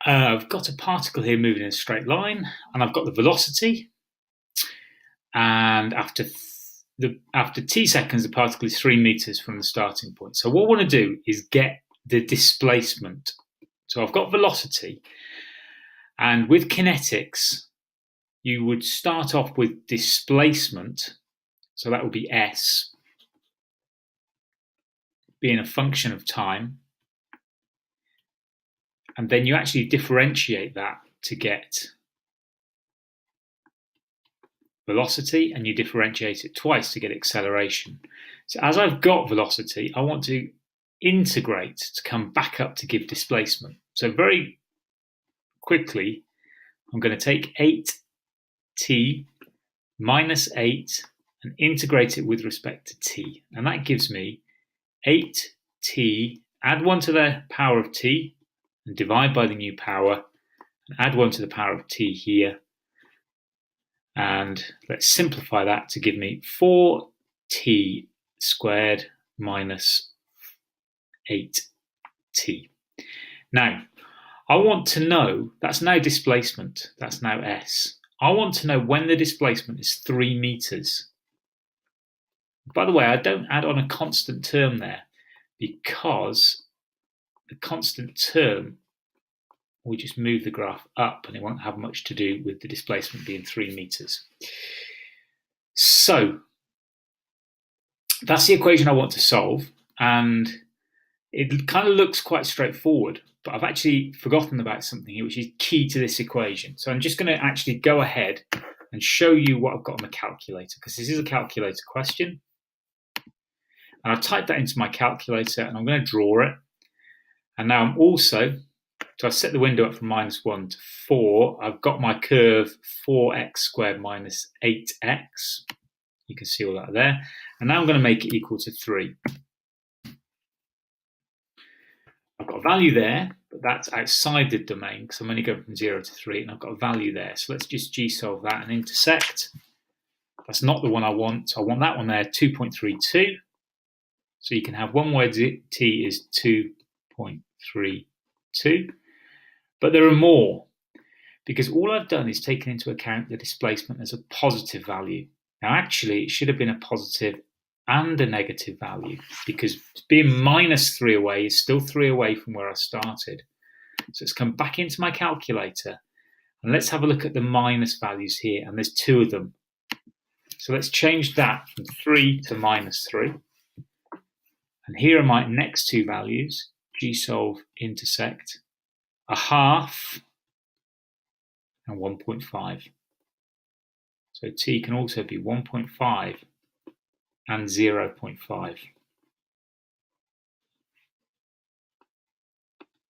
I've got a particle here moving in a straight line, and I've got the velocity. And after t seconds, the particle is 3 meters from the starting point. So what I want to do is get the displacement. So I've got velocity, and with kinetics, you would start off with displacement. So that would be S, being a function of time. And then you actually differentiate that to get velocity, and you differentiate it twice to get acceleration. So as I've got velocity, I want to integrate to come back up to give displacement. So very quickly, I'm going to take 8t minus 8 and integrate it with respect to t. And that gives me 8t, add 1 to the power of t, and divide by the new power, and add 1 to the power of t here. And let's simplify that to give me 4t squared minus 8t. Now, I want to know, that's now displacement, that's now S. I want to know when the displacement is 3 meters. By the way, I don't add on a constant term there, because the constant term will just move the graph up and it won't have much to do with the displacement being 3 meters. So that's the equation I want to solve, and it kind of looks quite straightforward, but I've actually forgotten about something here which is key to this equation. So I'm just going to actually go ahead and show you what I've got on the calculator, because this is a calculator question. And I've typed that into my calculator and I'm going to draw it. And now I'm also, so I set the window up from -1 to 4. I've got my curve 4x squared minus 8x. You can see all that there. And now I'm going to make it equal to 3. I've got a value there, but that's outside the domain because I'm only going from 0 to 3, and I've got a value there. So let's just g-solve that and intersect. That's not the one I want. So I want that one there, 2.32. So you can have one where t is 2.32. But there are more, because all I've done is taken into account the displacement as a positive value. Now actually it should have been a positive and a negative value, because being -3 away is still 3 away from where I started. So let's come back into my calculator and let's have a look at the minus values here, and there's 2 of them. So let's change that from 3 to -3. And here are my next 2 values, g-solve, intersect, 1/2 and 1.5. So t can also be 1.5 and 0.5.